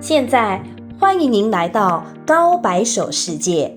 现在欢迎您来到高白手世界。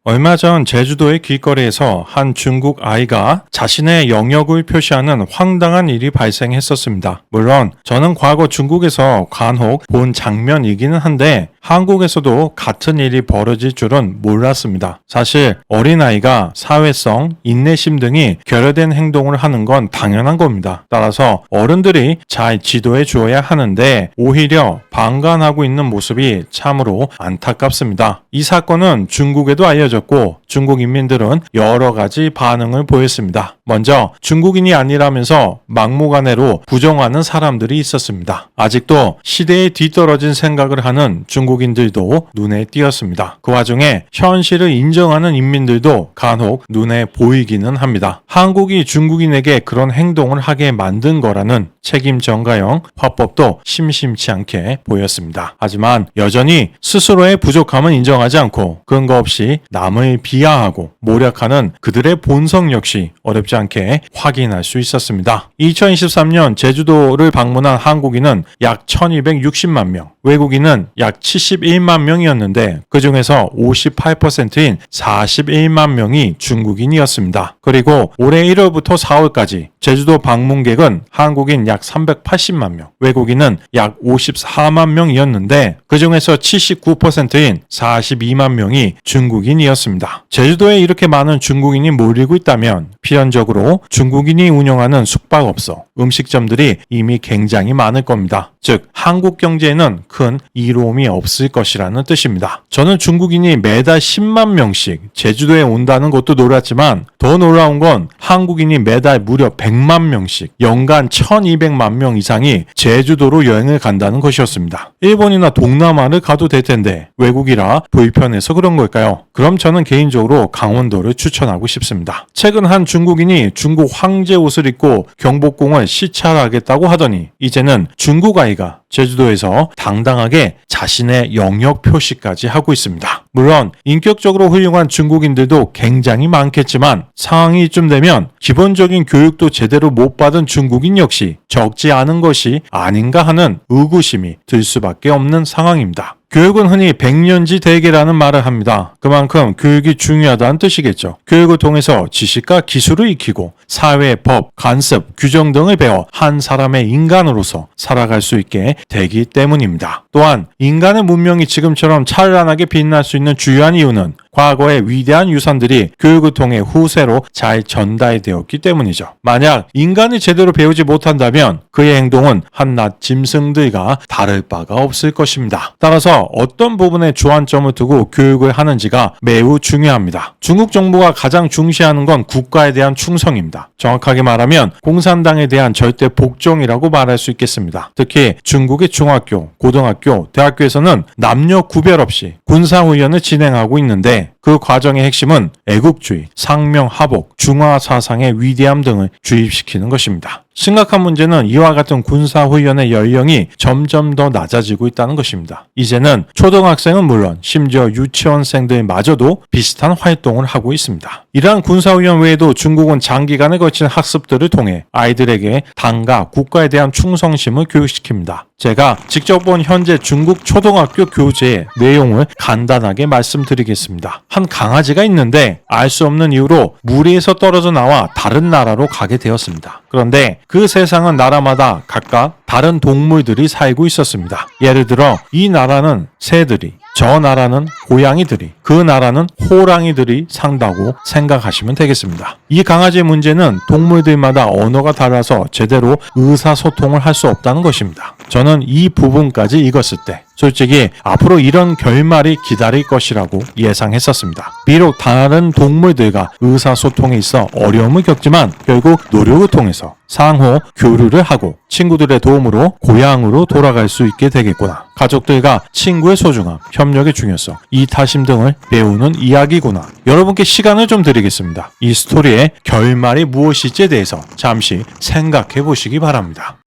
얼마 전 제주도의 길거리에서 한 중국 아이가 자신의 영역을 표시하는 황당한 일이 발생했었습니다. 물론 저는 과거 중국에서 간혹 본 장면이기는 한데 한국에서도 같은 일이 벌어질 줄은 몰랐습니다. 사실 어린아이가 사회성, 인내심 등이 결여된 행동을 하는 건 당연한 겁니다. 따라서 어른들이 잘 지도해 주어야 하는데 오히려 방관하고 있는 모습이 참으로 안타깝습니다. 이 사건은 중국에도 알려졌고 중국 인민들은 여러 가지 반응을 보였습니다. 먼저 중국인이 아니라면서 막무가내로 부정하는 사람들이 있었습니다. 아직도 시대에 뒤떨어진 생각을 하는 중국인들도 눈에 띄었습니다. 그 와중에 현실을 인정하는 인민들도 간혹 눈에 보이기는 합니다. 한국이 중국인에게 그런 행동을 하게 만든 거라는 책임 전가형 화법도 심심치 않게 보였습니다. 하지만 여전히 스스로의 부족함은 인정하지 않고 근거 없이 남을 비하하고 모략하는 그들의 본성 역시 어렵지 않게 확인할 수 있었습니다. 2023년 제주도를 방문한 한국인은 약 1260만 명, 외국인은 약 71만 명이었는데 그 중에서 58%인 41만 명이 중국인이었습니다. 그리고 올해 1월부터 4월까지 제주도 방문객은 한국인 약 380만 명, 외국인은 약 54만 명이었는데 그 중에서 79%인 42만 명이 중국인이었습니다. 제주도에 이렇게 많은 중국인이 몰리고 있다면 필연적으로 중국인이 운영하는 숙박업소, 음식점들이 이미 굉장히 많을 겁니다. 즉 한국 경제에는 큰 이로움이 없을 것이라는 뜻입니다. 저는 중국인이 매달 10만 명씩 제주도에 온다는 것도 놀랐지만 더 놀라운 건 한국인이 매달 무려 100만 명씩 연간 1200만 명 이상이 제주도로 여행을 간다는 것이었습니다. 일본이나 동남아를 가도 될 텐데 외국이라 불편해서 그런 걸까요? 그럼 저는 개인적으로 강원도를 추천하고 싶습니다. 최근 한 중국인이 중국 황제 옷을 입고 경복궁을 시찰하겠다고 하더니 이제는 중국 아이가 제주도에서 당당하게 자신의 영역 표시까지 하고 있습니다. 물론 인격적으로 훌륭한 중국인들도 굉장히 많겠지만 상황이 이쯤 되면 기본적인 교육도 제대로 못 받은 중국인 역시 적지 않은 것이 아닌가 하는 의구심이 들 수밖에 없는 상황입니다. 교육은 흔히 백년지 대계라는 말을 합니다. 그만큼 교육이 중요하다는 뜻이겠죠. 교육을 통해서 지식과 기술을 익히고 사회, 법, 관습, 규정 등을 배워 한 사람의 인간으로서 살아갈 수 있게 되기 때문입니다. 또한 인간의 문명이 지금처럼 찬란하게 빛날 수 있는 주요한 이유는 과거의 위대한 유산들이 교육을 통해 후세로 잘 전달되었기 때문이죠. 만약 인간이 제대로 배우지 못한다면 그의 행동은 한낱 짐승들과 다를 바가 없을 것입니다. 따라서 어떤 부분에 주안점을 두고 교육을 하는지가 매우 중요합니다. 중국 정부가 가장 중시하는 건 국가에 대한 충성입니다. 정확하게 말하면 공산당에 대한 절대 복종이라고 말할 수 있겠습니다. 특히 중국의 중학교, 고등학교, 대학교에서는 남녀 구별 없이 군사훈련을 진행하고 있는데 그 과정의 핵심은 애국주의, 상명하복, 중화사상의 위대함 등을 주입시키는 것입니다. 심각한 문제는 이와 같은 군사훈련의 연령이 점점 더 낮아지고 있다는 것입니다. 이제는 초등학생은 물론 심지어 유치원생들마저도 비슷한 활동을 하고 있습니다. 이러한 군사훈련 외에도 중국은 장기간에 걸친 학습들을 통해 아이들에게 당과 국가에 대한 충성심을 교육시킵니다. 제가 직접 본 현재 중국 초등학교 교재의 내용을 간단하게 말씀드리겠습니다. 한 강아지가 있는데 알 수 없는 이유로 무리에서 떨어져 나와 다른 나라로 가게 되었습니다. 그런데 그 세상은 나라마다 각각 다른 동물들이 살고 있었습니다. 예를 들어 이 나라는 새들이, 저 나라는 고양이들이, 그 나라는 호랑이들이 산다고 생각하시면 되겠습니다. 이 강아지의 문제는 동물들마다 언어가 달라서 제대로 의사소통을 할 수 없다는 것입니다. 저는 이 부분까지 읽었을 때 솔직히 앞으로 이런 결말이 기다릴 것이라고 예상했었습니다. 비록 다른 동물들과 의사소통에 있어 어려움을 겪지만 결국 노력을 통해서 상호 교류를 하고 친구들의 도움으로 고향으로 돌아갈 수 있게 되겠구나. 가족들과 친구의 소중함, 협력의 중요성, 이타심 등을 배우는 이야기구나. 여러분께 시간을 좀 드리겠습니다. 이 스토리의 결말이 무엇일지에 대해서 잠시 생각해 보시기 바랍니다.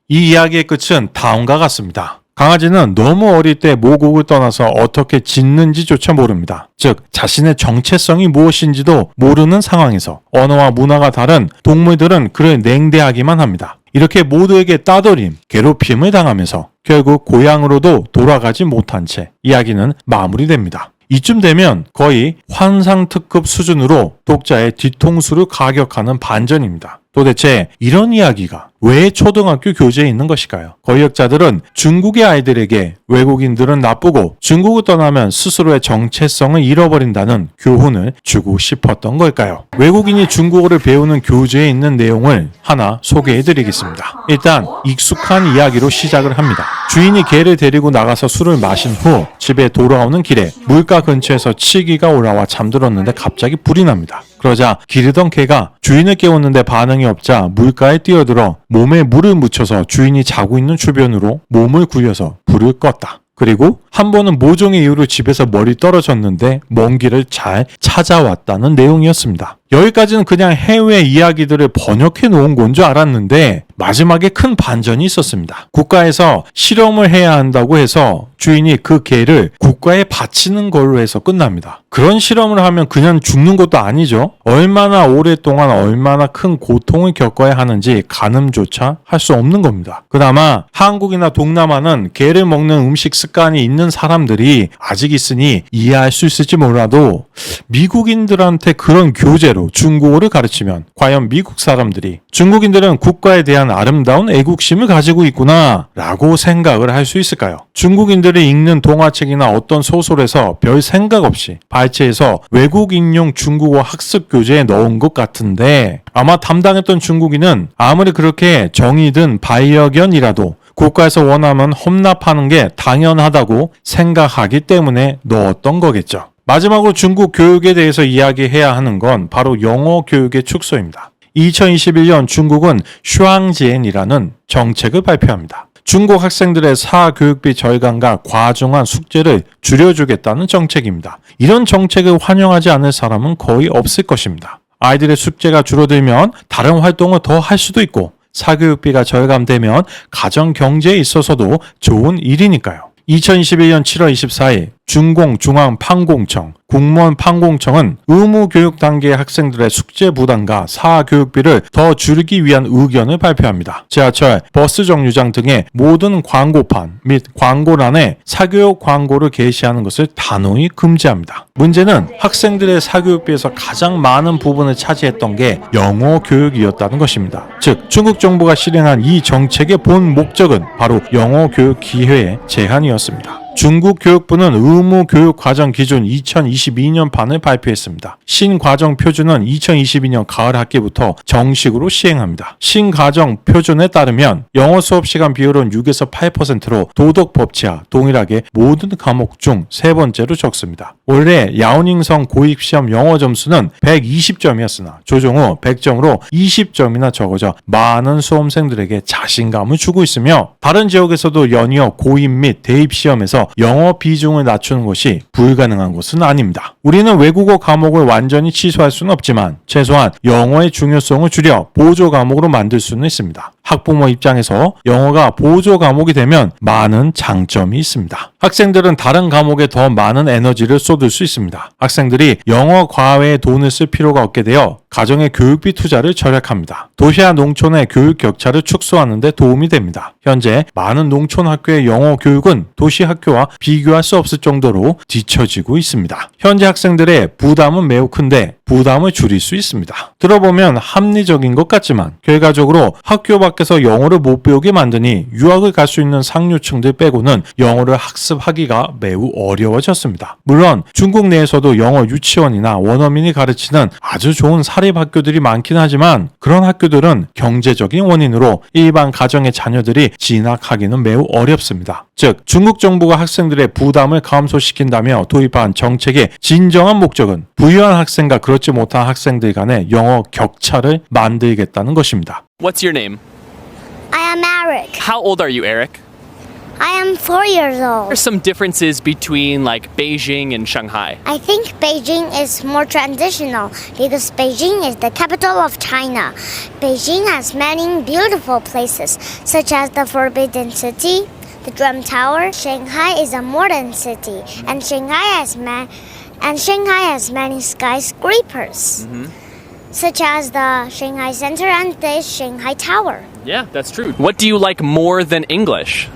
이 이야기의 끝은 다음과 같습니다. 강아지는 너무 어릴 때 모국을 떠나서 어떻게 짖는지조차 모릅니다. 즉 자신의 정체성이 무엇인지도 모르는 상황에서 언어와 문화가 다른 동물들은 그를 냉대하기만 합니다. 이렇게 모두에게 따돌림, 괴롭힘을 당하면서 결국 고향으로도 돌아가지 못한 채 이야기는 마무리됩니다. 이쯤 되면 거의 환상특급 수준으로 독자의 뒤통수를 가격하는 반전입니다. 도대체 이런 이야기가 왜 초등학교 교재에 있는 것일까요? 권력자들은 중국의 아이들에게 외국인들은 나쁘고 중국을 떠나면 스스로의 정체성을 잃어버린다는 교훈을 주고 싶었던 걸까요? 외국인이 중국어를 배우는 교재에 있는 내용을 하나 소개해드리겠습니다. 일단 익숙한 이야기로 시작을 합니다. 주인이 개를 데리고 나가서 술을 마신 후 집에 돌아오는 길에 물가 근처에서 치기가 올라와 잠들었는데 갑자기 불이 납니다. 그러자 기르던 개가 주인을 깨웠는데 반응이 없자 물가에 뛰어들어 몸에 물을 묻혀서 주인이 자고 있는 주변으로 몸을 굴려서 불을 껐다. 그리고 한 번은 모종의 이유로 집에서 멀리 떨어졌는데 먼 길을 잘 찾아왔다는 내용이었습니다. 여기까지는 그냥 해외 이야기들을 번역해 놓은 건 줄 알았는데 마지막에 큰 반전이 있었습니다. 국가에서 실험을 해야 한다고 해서 주인이 그 개를 국가에 바치는 걸로 해서 끝납니다. 그런 실험을 하면 그냥 죽는 것도 아니죠. 얼마나 오랫동안 얼마나 큰 고통을 겪어야 하는지 가늠조차 할 수 없는 겁니다. 그나마 한국이나 동남아는 개를 먹는 음식 습관이 있는 사람들이 아직 있으니 이해할 수 있을지 몰라도 미국인들한테 그런 교재로 중국어를 가르치면 과연 미국 사람들이 중국인들은 국가에 대한 아름다운 애국심을 가지고 있구나 라고 생각을 할 수 있을까요? 중국인들이 읽는 동화책이나 어떤 소설에서 별 생각 없이 발췌해서 외국 인용 중국어 학습 교재에 넣은 것 같은데 아마 담당했던 중국인은 아무리 그렇게 정의든 반려견이라도 국가에서 원하면 혼납하는 게 당연하다고 생각하기 때문에 넣었던 거겠죠. 마지막으로 중국 교육에 대해서 이야기해야 하는 건 바로 영어 교육의 축소입니다. 2021년 중국은 슈앙지엔이라는 정책을 발표합니다. 중국 학생들의 사교육비 절감과 과중한 숙제를 줄여주겠다는 정책입니다. 이런 정책을 환영하지 않을 사람은 거의 없을 것입니다. 아이들의 숙제가 줄어들면 다른 활동을 더 할 수도 있고 사교육비가 절감되면 가정 경제에 있어서도 좋은 일이니까요. 2021년 7월 24일 중공중앙판공청, 국무원 판공청은 의무교육 단계의 학생들의 숙제 부담과 사교육비를 더 줄이기 위한 의견을 발표합니다. 지하철, 버스 정류장 등의 모든 광고판 및 광고란에 사교육 광고를 게시하는 것을 단호히 금지합니다. 문제는 학생들의 사교육비에서 가장 많은 부분을 차지했던 게 영어 교육이었다는 것입니다. 즉, 중국 정부가 실행한 이 정책의 본 목적은 바로 영어 교육 기회의 제한이었습니다. 중국 교육부는 의무교육과정 기준 2022년판을 발표했습니다. 신과정 표준은 2022년 가을 학기부터 정식으로 시행합니다. 신과정 표준에 따르면 영어 수업 시간 비율은 6에서 8%로 도덕 법치와 동일하게 모든 과목 중 세 번째로 적습니다. 올해 야오닝성 고입시험 영어 점수는 120점이었으나 조정 후 100점으로 20점이나 적어져 많은 수험생들에게 자신감을 주고 있으며 다른 지역에서도 연이어 고입 및 대입시험에서 영어 비중을 낮추는 것이 불가능한 것은 아닙니다. 우리는 외국어 과목을 완전히 취소할 수는 없지만 최소한 영어의 중요성을 줄여 보조 과목으로 만들 수는 있습니다. 학부모 입장에서 영어가 보조 과목이 되면 많은 장점이 있습니다. 학생들은 다른 과목에 더 많은 에너지를 쏟을 수 있습니다. 학생들이 영어 과외에 돈을 쓸 필요가 없게 되어 가정의 교육비 투자를 절약합니다. 도시와 농촌의 교육 격차를 축소하는 데 도움이 됩니다. 현재 많은 농촌 학교의 영어 교육은 도시 학교와 비교할 수 없을 정도로 뒤처지고 있습니다. 현재 학생들의 부담은 매우 큰데 부담을 줄일 수 있습니다. 들어보면 합리적인 것 같지만 결과적으로 학교 밖에서 영어를 못 배우게 만드니 유학을 갈 수 있는 상류층들 빼고는 영어를 학습하기가 매우 어려워졌습니다. 물론 중국 내에서도 영어 유치원이나 원어민이 가르치는 아주 좋은 사립학교들이 많긴 하지만 그런 학교들은 경제적인 원인으로 일반 가정의 자녀들이 진학하기는 매우 어렵습니다. 즉 중국 정부가 학생들의 부담을 감소시킨다며 도입한 정책의 진정한 목적은 부유한 학생과 그렇지 못한 학생들 간의 영어 격차를 만들겠다는 것입니다. What's your name? I am Eric. How old are you, Eric? I am 4 years What are old. some differences between like Beijing and Shanghai? I think Beijing is more traditional because Beijing is the capital of China. Beijing has many beautiful places such as the Forbidden City, the Drum Tower. Shanghai is a modern city, and Shanghai has many skyscrapers, such as the Shanghai Center and the Shanghai Tower. Yeah, that's true. What do you like more than English?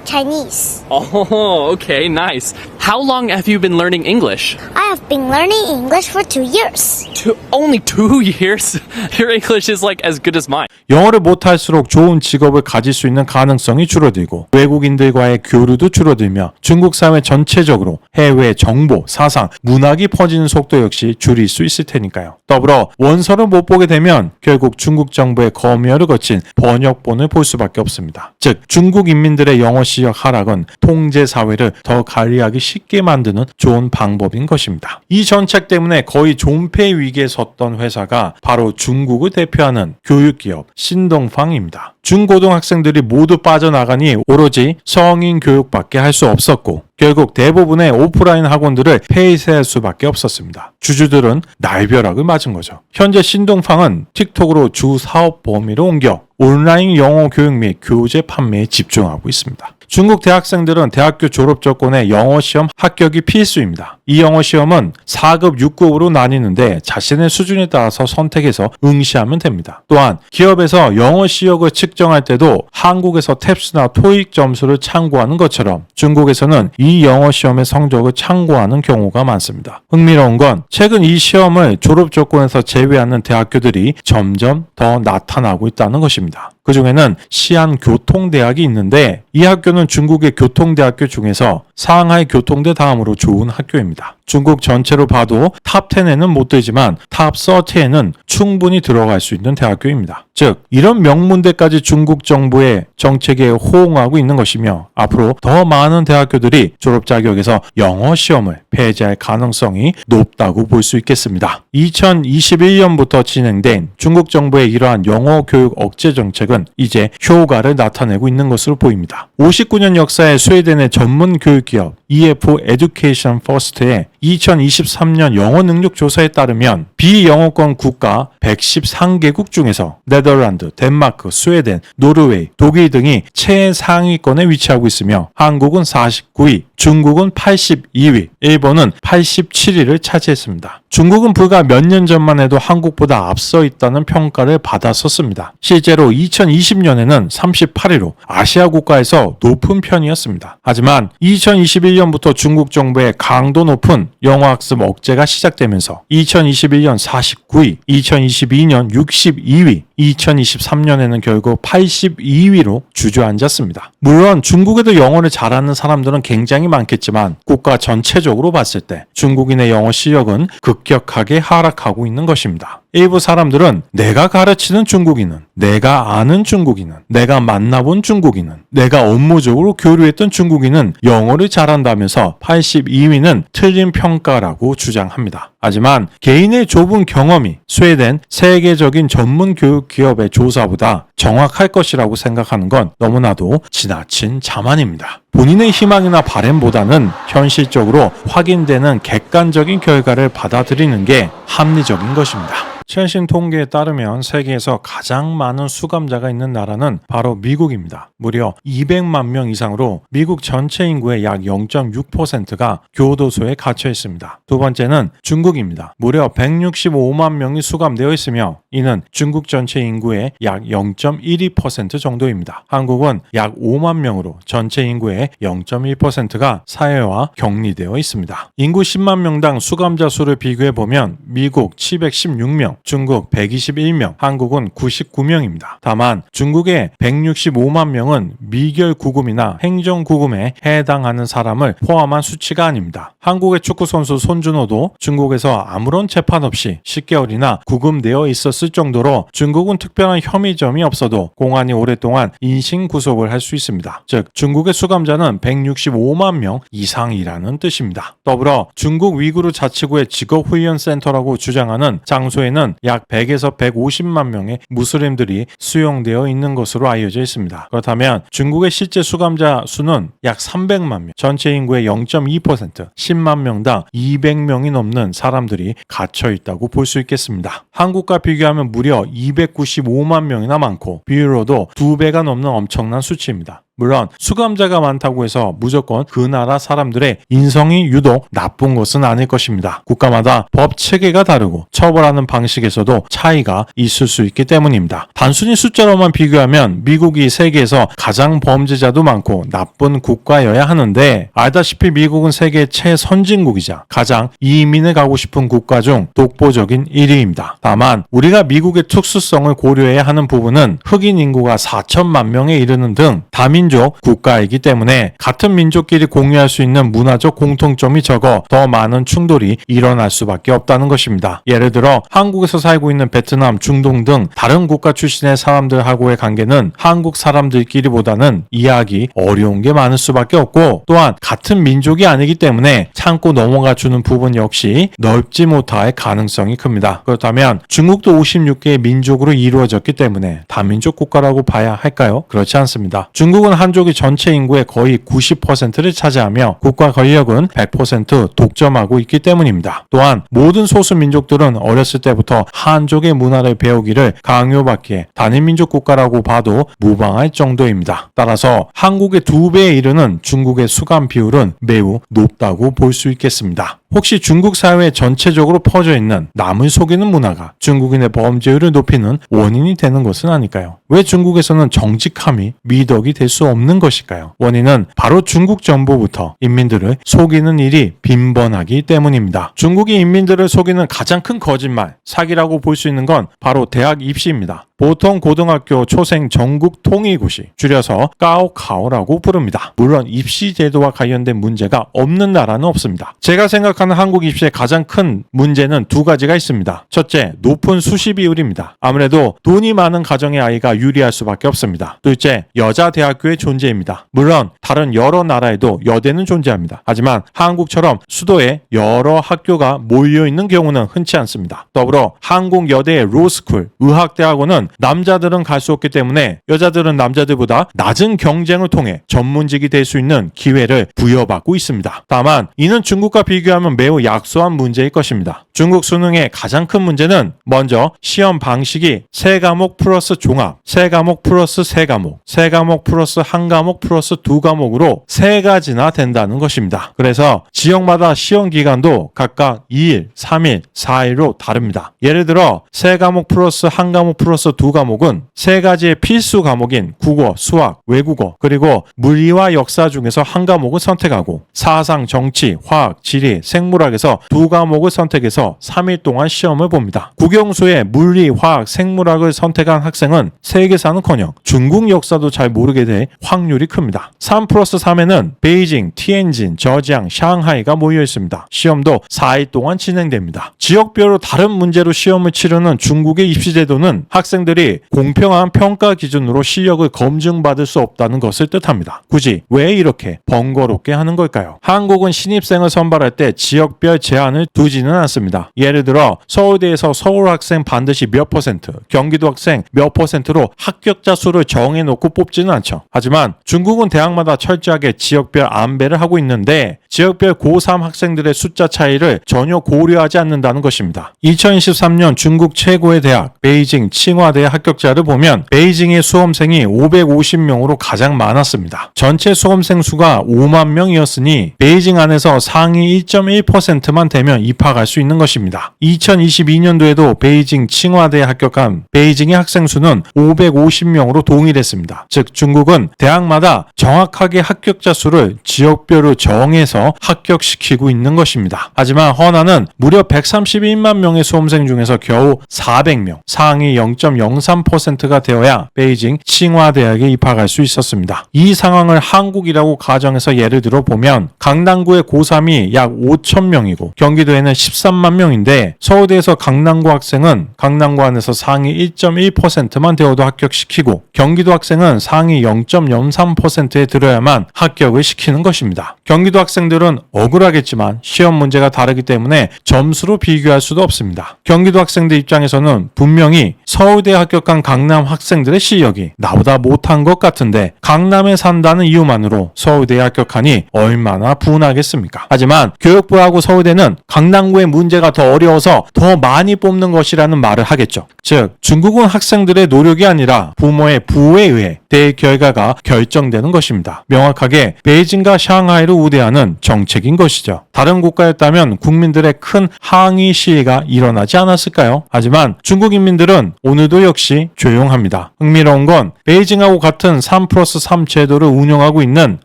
Chinese. Oh, okay, nice. How long have you been learning English? I have been learning English for 2 years. Only 2 years? Your English is like as good as mine. 영어를 못할수록 좋은 직업을 가질 수 있는 가능성이 줄어들고 외국인들과의 교류도 줄어들며 중국 사회 전체적으로 해외 정보, 사상, 문학이 퍼지는 속도 역시 줄일 수 있을 테니까요. 더불어 원서를 못 보게 되면 결국 중국 정부의 검열을 거친 번역본을 볼 수밖에 없습니다. 즉 중국 인민들의 영어 실력 하락은 통제 사회를 더 관리하기 쉽게 만드는 좋은 방법인 것입니다. 이 정책 때문에 거의 존폐 위기에 섰던 회사가 바로 중국을 대표하는 교육기업 신동팡입니다. 중고등학생들이 모두 빠져나가니 오로지 성인 교육밖에 할 수 없었고 결국 대부분의 오프라인 학원들을 폐쇄할 수밖에 없었습니다. 주주들은 날벼락을 맞은 거죠. 현재 신동팡은 틱톡으로 주 사업 범위를 옮겨 온라인 영어 교육 및 교재 판매에 집중하고 있습니다. 중국 대학생들은 대학교 졸업 조건에 영어 시험 합격이 필수입니다. 이 영어 시험은 4급, 6급으로 나뉘는데 자신의 수준에 따라서 선택해서 응시하면 됩니다. 또한 기업에서 영어 실력을 측정할 때도 한국에서 탭스나 토익 점수를 참고하는 것처럼 중국에서는 이 영어 시험의 성적을 참고하는 경우가 많습니다. 흥미로운 건 최근 이 시험을 졸업 조건에서 제외하는 대학교들이 점점 더 나타나고 있다는 것입니다. 그 중에는 시안교통대학이 있는데 이 학교는 중국의 교통대학교 중에서 상하이 교통대 다음으로 좋은 학교입니다. 중국 전체로 봐도 탑 10에는 못 들지만 탑 30에는 충분히 들어갈 수 있는 대학교입니다. 즉 이런 명문대까지 중국 정부의 정책에 호응하고 있는 것이며 앞으로 더 많은 대학교들이 졸업 자격에서 영어 시험을 폐지할 가능성이 높다고 볼 수 있겠습니다. 2021년부터 진행된 중국 정부의 이러한 영어 교육 억제 정책은 이제 효과를 나타내고 있는 것으로 보입니다. 59년 역사의 스웨덴의 전문 교육기업 EF Education First의 2023년 영어 능력 조사에 따르면 비영어권 국가 113개국 중에서 네덜란드, 덴마크, 스웨덴, 노르웨이, 독일 등이 최상위권에 위치하고 있으며 한국은 49위, 중국은 82위, 일본은 87위를 차지했습니다. 중국은 불과 몇 년 전만 해도 한국보다 앞서 있다는 평가를 받았었습니다. 실제로 2020년에는 38위로 아시아 국가에서 높은 편이었습니다. 하지만 2021년부터 중국 정부의 강도 높은 영어학습 억제가 시작되면서 2021년 49위, 2022년 62위, 2023년에는 결국 82위로 주저앉았습니다. 물론 중국에도 영어를 잘하는 사람들은 굉장히 많겠지만 국가 전체적으로 봤을 때 중국인의 영어 실력은 급격하게 하락하고 있는 것입니다. 일부 사람들은 내가 가르치는 중국인은, 내가 아는 중국인은, 내가 만나본 중국인은, 내가 업무적으로 교류했던 중국인은 영어를 잘한다면서 82위는 틀린 평가라고 주장합니다. 하지만 개인의 좁은 경험이 스웨덴 세계적인 전문 교육 기업의 조사보다 정확할 것이라고 생각하는 건 너무나도 지나친 자만입니다. 본인의 희망이나 바램보다는 현실적으로 확인되는 객관적인 결과를 받아들이는 게 합리적인 것입니다. 최신 통계에 따르면 세계에서 가장 많은 수감자가 있는 나라는 바로 미국입니다. 무려 200만 명 이상으로 미국 전체 인구의 약 0.6%가 교도소에 갇혀 있습니다. 두 번째는 중국입니다. 무려 165만 명이 수감되어 있으며 이는 중국 전체 인구의 약 0.12% 정도입니다. 한국은 약 5만 명으로 전체 인구의 0.1%가 사회화 격리되어 있습니다. 인구 10만 명당 수감자 수를 비교해보면 미국 716명, 중국 121명, 한국은 99명입니다. 다만 중국의 165만 명은 미결구금이나 행정구금에 해당하는 사람을 포함한 수치가 아닙니다. 한국의 축구선수 손준호도 중국에서 아무런 재판 없이 10개월이나 구금되어 있었을 정도로 중국은 특별한 혐의점이 없어도 공안이 오랫동안 인신구속을 할 수 있습니다. 즉 중국의 수감자는 165만 명 이상이라는 뜻입니다. 더불어 중국 위구르 자치구의 직업훈련센터라고 주장하는 장소에는 약 100에서 150만 명의 무슬림들이 수용되어 있는 것으로 알려져 있습니다. 그렇다면 중국의 실제 수감자 수는 약 300만 명, 전체 인구의 0.2%, 10만 명당 200명이 넘는 사람들이 갇혀 있다고 볼 수 있겠습니다. 한국과 비교하면 무려 295만 명이나 많고 비율로도 2배가 넘는 엄청난 수치입니다. 물론 수감자가 많다고 해서 무조건 그 나라 사람들의 인성이 유독 나쁜 것은 아닐 것입니다. 국가마다 법 체계가 다르고 처벌하는 방식에서도 차이가 있을 수 있기 때문입니다. 단순히 숫자로만 비교하면 미국이 세계에서 가장 범죄자도 많고 나쁜 국가여야 하는데 알다시피 미국은 세계 최선진국이자 가장 이민을 가고 싶은 국가 중 독보적인 1위입니다. 다만 우리가 미국의 특수성을 고려해야 하는 부분은 흑인 인구가 4천만 명에 이르는 등 다민족 국가이기 때문에 같은 민족끼리 공유할 수 있는 문화적 공통점이 적어 더 많은 충돌이 일어날 수밖에 없다는 것입니다. 예를 들어 한국에서 살고 있는 베트남, 중동 등 다른 국가 출신의 사람들하고의 관계는 한국 사람들끼리보다는 이해하기 어려운 게 많을 수밖에 없고 또한 같은 민족이 아니기 때문에 참고 넘어가 주는 부분 역시 넓지 못할 가능성이 큽니다. 그렇다면 중국도 56개의 민족으로 이루어졌기 때문에 다민족 국가라고 봐야 할까요? 그렇지 않습니다. 중국은 한족이 전체 인구의 거의 90%를 차지하며 국가 권력은 100% 독점하고 있기 때문입니다. 또한 모든 소수 민족들은 어렸을 때부터 한족의 문화를 배우기를 강요받기에 단일민족 국가라고 봐도 무방할 정도입니다. 따라서 한국의 2배에 이르는 중국의 수감 비율은 매우 높다고 볼 수 있겠습니다. 혹시 중국 사회 전체적으로 퍼져 있는 남을 속이는 문화가 중국인의 범죄율을 높이는 원인이 되는 것은 아닐까요? 왜 중국에서는 정직함이 미덕이 될 수 없는 것일까요? 원인은 바로 중국 정부부터 인민들을 속이는 일이 빈번하기 때문입니다. 중국이 인민들을 속이는 가장 큰 거짓말, 사기라고 볼 수 있는 건 바로 대학 입시입니다. 보통 고등학교 초생 전국 통일고시, 줄여서 까오카오라고 부릅니다. 물론 입시 제도와 관련된 문제가 없는 나라는 없습니다. 제가 생각하는 한국 입시의 가장 큰 문제는 두 가지가 있습니다. 첫째, 높은 수시 비율입니다. 아무래도 돈이 많은 가정의 아이가 유리할 수밖에 없습니다. 둘째, 여자 대학교의 존재입니다. 물론 다른 여러 나라에도 여대는 존재합니다. 하지만 한국처럼 수도에 여러 학교가 몰려있는 경우는 흔치 않습니다. 더불어 한국 여대의 로스쿨, 의학대학원은 남자들은 갈 수 없기 때문에 여자들은 남자들보다 낮은 경쟁을 통해 전문직이 될 수 있는 기회를 부여받고 있습니다. 다만 이는 중국과 비교하면 매우 약소한 문제일 것입니다. 중국 수능의 가장 큰 문제는 먼저 시험 방식이 3과목 플러스 종합, 3과목 플러스 3과목, 3과목 플러스 1과목 플러스 2과목으로 3가지나 된다는 것입니다. 그래서 지역마다 시험 기간도 각각 2일, 3일, 4일로 다릅니다. 예를 들어 3과목 플러스 1과목 플러스 2과목은 3가지의 필수 과목인 국어, 수학, 외국어, 그리고 물리와 역사 중에서 1과목을 선택하고 사상, 정치, 화학, 지리, 생물학에서 2과목을 선택해서 3일 동안 시험을 봅니다. 국영수에 물리, 화학, 생물학을 선택한 학생은 세계사는커녕 중국 역사도 잘 모르게 될 확률이 큽니다. 3 플러스 3에는 베이징, 티엔진, 저지앙, 샹하이가 모여 있습니다. 시험도 4일 동안 진행됩니다. 지역별로 다른 문제로 시험을 치르는 중국의 입시제도는 학생들이 공평한 평가 기준으로 실력을 검증받을 수 없다는 것을 뜻합니다. 굳이 왜 이렇게 번거롭게 하는 걸까요? 한국은 신입생을 선발할 때 지역별 제한을 두지는 않습니다. 예를 들어 서울대에서 서울 학생 반드시 몇 %, 경기도 학생 몇 %로 합격자 수를 정해놓고 뽑지는 않죠. 하지만 중국은 대학마다 철저하게 지역별 안배를 하고 있는데 지역별 고3 학생들의 숫자 차이를 전혀 고려하지 않는다는 것입니다. 2023년 중국 최고의 대학 베이징 칭화대 합격자를 보면 베이징의 수험생이 550명으로 가장 많았습니다. 전체 수험생 수가 5만 명이었으니 베이징 안에서 상위 1.1%만 되면 입학할 수 있는 것입니다. 2022년도에도 베이징 칭화대에 합격한 베이징의 학생 수는 550명으로 동일했습니다. 즉 중국은 대학마다 정확하게 합격자 수를 지역별로 정해서 합격시키고 있는 것입니다. 하지만 허나는 무려 131만 명의 수험생 중에서 겨우 400명, 상위 0.03%가 되어야 베이징 칭화대학에 입학할 수 있었습니다. 이 상황을 한국이라고 가정해서 예를 들어 보면 강남구의 고3이 약 5천 명이고 경기도에는 13만 명인데 서울대에서 강남구 학생은 강남구 안에서 상위 1.1%만 되어도 합격시키고 경기도 학생은 상위 0.03%에 들어야만 합격을 시키는 것입니다. 경기도 학생들은 억울하겠지만 시험 문제가 다르기 때문에 점수로 비교할 수도 없습니다. 경기도 학생들 입장에서는 분명히 서울대에 합격한 강남 학생들의 실력이 나보다 못한 것 같은데 강남에 산다는 이유만으로 서울대에 합격하니 얼마나 분하겠습니까? 하지만 교육부하고 서울대는 강남구에 문제가 문제가 더 어려워서 더 많이 뽑는 것이라는 말을 하겠죠. 즉, 중국은 학생들의 노력이 아니라 부모의 부에 의해 대회 결과가 결정되는 것입니다. 명확하게 베이징과 샹하이를 우대하는 정책인 것이죠. 다른 국가였다면 국민들의 큰 항의 시위가 일어나지 않았을까요? 하지만 중국 인민들은 오늘도 역시 조용합니다. 흥미로운 건 베이징하고 같은 3+3 제도를 운영하고 있는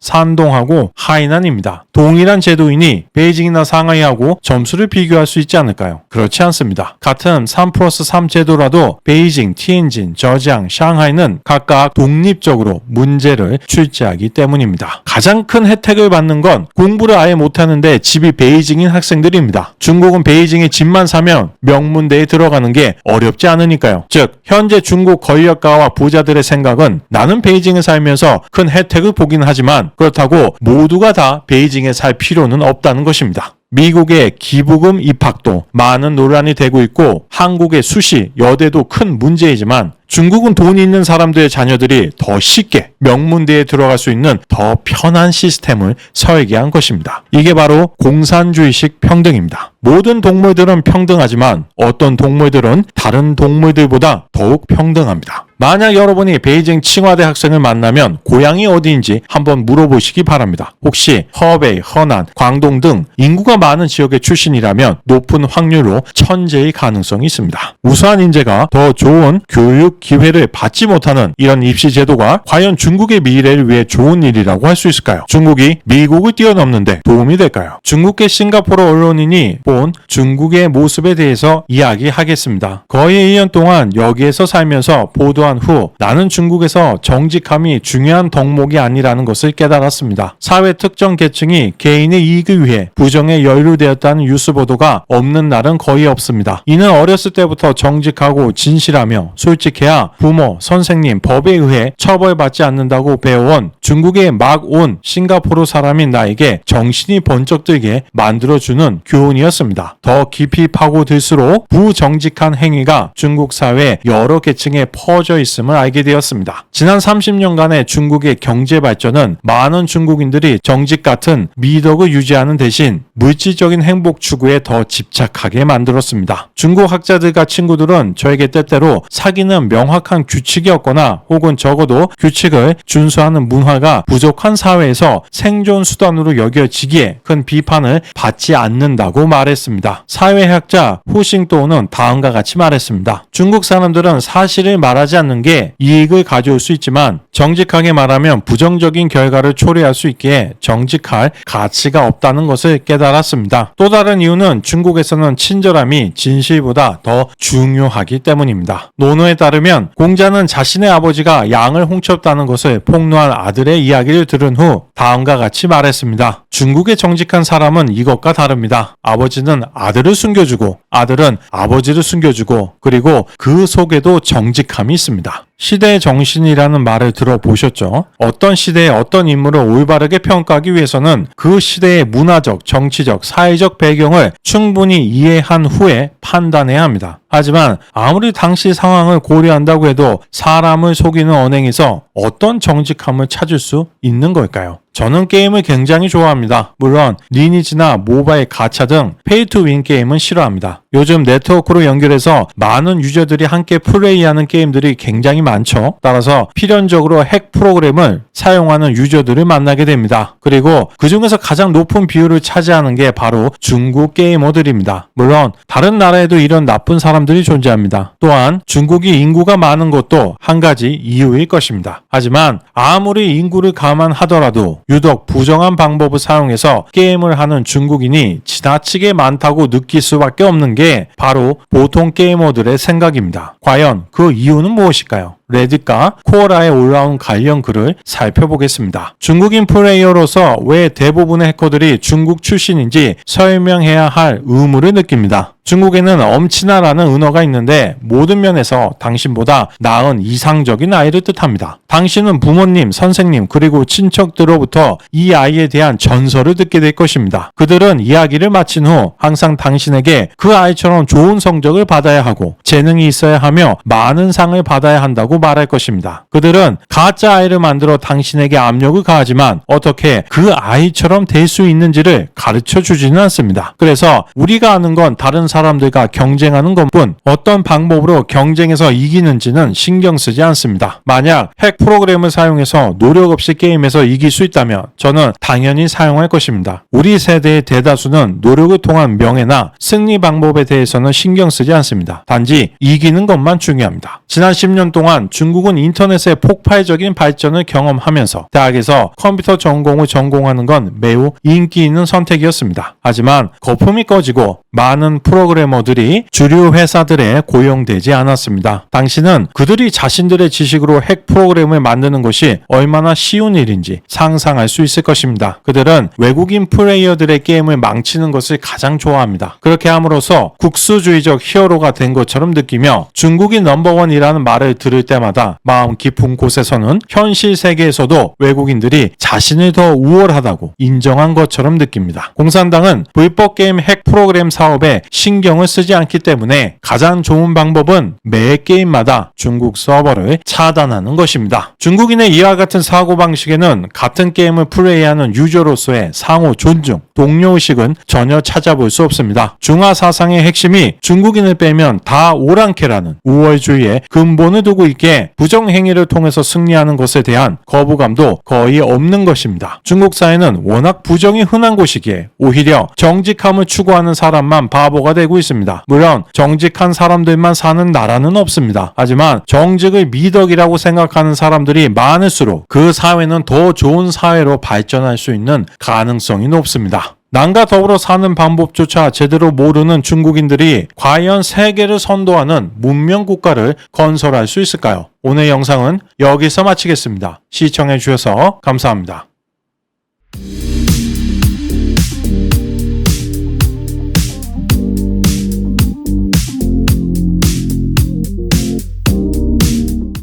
산동하고 하이난입니다. 동일한 제도이니 베이징이나 상하이하고 점수를 비교할 수 있지 않을까요? 그렇지 않습니다. 같은 3+3 제도라도 베이징, 티엔진, 저지앙, 샹하이는 각각 독립적으로 문제를 출제하기 때문입니다. 가장 큰 혜택을 받는 건 공부를 아예 못하는데 집이 베이징인 학생들입니다. 중국은 베이징에 집만 사면 명문대에 들어가는 게 어렵지 않으니까요. 즉, 현재 중국 권력가와 부자들의 생각은 나는 베이징에 살면서 큰 혜택을 보긴 하지만 그렇다고 모두가 다 베이징에 살 필요는 없다는 것입니다. 미국의 기부금 입학도 많은 논란이 되고 있고 한국의 수시, 여대도 큰 문제이지만 중국은 돈이 있는 사람들의 자녀들이 더 쉽게 명문대에 들어갈 수 있는 더 편한 시스템을 설계한 것입니다. 이게 바로 공산주의식 평등입니다. 모든 동물들은 평등하지만 어떤 동물들은 다른 동물들보다 더욱 평등합니다. 만약 여러분이 베이징 칭화대 학생을 만나면 고향이 어디인지 한번 물어보시기 바랍니다. 혹시 허베이, 허난, 광동 등 인구가 많은 지역의 출신이라면 높은 확률로 천재의 가능성이 있습니다. 우수한 인재가 더 좋은 교육 기회를 받지 못하는 이런 입시 제도가 과연 중국의 미래를 위해 좋은 일이라고 할 수 있을까요? 중국이 미국을 뛰어넘는데 도움이 될까요? 중국계 싱가포르 언론인이 본 중국의 모습에 대해서 이야기하겠습니다. 거의 1년 동안 여기에서 살면서 보도한 후 나는 중국에서 정직함이 중요한 덕목이 아니라는 것을 깨달았습니다. 사회 특정 계층이 개인의 이익을 위해 부정에 연루되었다는 뉴스 보도가 없는 날은 거의 없습니다. 이는 어렸을 때부터 정직하고 진실하며 솔직해야 부모, 선생님, 법에 의해 처벌받지 않는다고 배워온 중국에 막 온 싱가포르 사람인 나에게 정신이 번쩍 들게 만들어주는 교훈이었습니다. 더 깊이 파고들수록 부정직한 행위가 중국 사회 여러 계층에 퍼져 있음을 알게 되었습니다. 지난 30년간의 중국의 경제 발전은 많은 중국인들이 정직 같은 미덕을 유지하는 대신 물질적인 행복 추구에 더 집착하게 만들었습니다. 중국 학자들과 친구들은 저에게 때때로 사기는 명확한 규칙이 없거나 혹은 적어도 규칙을 준수하는 문화가 부족한 사회에서 생존 수단으로 여겨지기에 큰 비판을 받지 않는다고 말했습니다. 사회학자 후싱도우는 다음과 같이 말했습니다. 중국 사람들은 사실을 말하지 않는 게 이익을 가져올 수 있지만 정직하게 말하면 부정적인 결과를 초래할 수 있기에 정직할 가치가 없다는 것을 깨달았습니다. 또 다른 이유는 중국에서는 친절함이 진실보다 더 중요하기 때문입니다. 논어에 따르면 공자는 자신의 아버지가 양을 훔쳤다는 것을 폭로한 아들의 이야기를 들은 후 다음과 같이 말했습니다. 중국의 정직한 사람은 이것과 다릅니다. 아버지는 아들을 숨겨주고 아들은 아버지를 숨겨주고 그리고 그 속에도 정직함이 있습니다. 시대의 정신이라는 말을 들어보셨죠? 어떤 시대의 어떤 인물을 올바르게 평가하기 위해서는 그 시대의 문화적, 정치적, 사회적 배경을 충분히 이해한 후에 판단해야 합니다. 하지만 아무리 당시 상황을 고려한다고 해도 사람을 속이는 언행에서 어떤 정직함을 찾을 수 있는 걸까요? 저는 게임을 굉장히 좋아합니다. 물론 리니지나 모바일 가챠 등 페이투윈 게임은 싫어합니다. 요즘 네트워크로 연결해서 많은 유저들이 함께 플레이하는 게임들이 굉장히 많죠. 따라서 필연적으로 핵 프로그램을 사용하는 유저들을 만나게 됩니다. 그리고 그 중에서 가장 높은 비율을 차지하는 게 바로 중국 게이머들입니다. 물론 다른 나라에도 이런 나쁜 사람들이 존재합니다. 또한 중국이 인구가 많은 것도 한 가지 이유일 것입니다. 하지만 아무리 인구를 감안하더라도 유독 부정한 방법을 사용해서 게임을 하는 중국인이 지나치게 많다고 느낄 수밖에 없는 게 바로 보통 게이머들의 생각입니다. 과연 그 이유는 무엇일까요? 레딧과 코어라에 올라온 관련 글을 살펴보겠습니다. 중국인 플레이어로서 왜 대부분의 해커들이 중국 출신인지 설명해야 할 의무를 느낍니다. 중국에는 엄친아라는 은어가 있는데 모든 면에서 당신보다 나은 이상적인 아이를 뜻합니다. 당신은 부모님, 선생님 그리고 친척들로부터 이 아이에 대한 전설을 듣게 될 것입니다. 그들은 이야기를 마친 후 항상 당신에게 그 아이처럼 좋은 성적을 받아야 하고 재능이 있어야 하며 많은 상을 받아야 한다고 아이라고 말할 것입니다. 그들은 가짜 아이를 만들어 당신에게 압력을 가하지만 어떻게 그 아이처럼 될 수 있는지를 가르쳐 주지는 않습니다. 그래서 우리가 아는 건 다른 사람들과 경쟁하는 것뿐 어떤 방법으로 경쟁해서 이기는지는 신경 쓰지 않습니다. 만약 핵 프로그램을 사용해서 노력 없이 게임에서 이길 수 있다면 저는 당연히 사용할 것입니다. 우리 세대의 대다수는 노력을 통한 명예나 승리 방법에 대해서는 신경 쓰지 않습니다. 단지 이기는 것만 중요합니다. 지난 10년 동안 중국은 인터넷의 폭발적인 발전을 경험하면서 대학에서 컴퓨터 전공을 전공하는 건 매우 인기 있는 선택이었습니다. 하지만 거품이 꺼지고 많은 프로그래머들이 주류 회사들에 고용되지 않았습니다. 당신은 그들이 자신들의 지식으로 핵 프로그램을 만드는 것이 얼마나 쉬운 일인지 상상할 수 있을 것입니다. 그들은 외국인 플레이어들의 게임을 망치는 것을 가장 좋아합니다. 그렇게 함으로써 국수주의적 히어로가 된 것처럼 느끼며 중국이 넘버원이라는 말을 들을 때마다 마음 깊은 곳에서는 현실 세계에서도 외국인들이 자신을 더 우월하다고 인정한 것처럼 느낍니다. 공산당은 불법 게임 핵 프로그램 사업에 신경을 쓰지 않기 때문에 가장 좋은 방법은 매 게임마다 중국 서버를 차단하는 것입니다. 중국인의 이와 같은 사고방식에는 같은 게임을 플레이하는 유저로서의 상호 존중, 동료의식은 전혀 찾아볼 수 없습니다. 중화 사상의 핵심이 중국인을 빼면 다 오랑캐라는 우월주의의 근본을 두고 있기에 부정행위를 통해서 승리하는 것에 대한 거부감도 거의 없는 것입니다. 중국 사회는 워낙 부정이 흔한 곳이기에 오히려 정직함을 추구하는 사람만 바보가 되고 있습니다. 물론 정직한 사람들만 사는 나라는 없습니다. 하지만 정직을 미덕이라고 생각하는 사람들이 많을수록 그 사회는 더 좋은 사회로 발전할 수 있는 가능성이 높습니다. 남과 더불어 사는 방법조차 제대로 모르는 중국인들이 과연 세계를 선도하는 문명 국가를 건설할 수 있을까요? 오늘 영상은 여기서 마치겠습니다. 시청해 주셔서 감사합니다.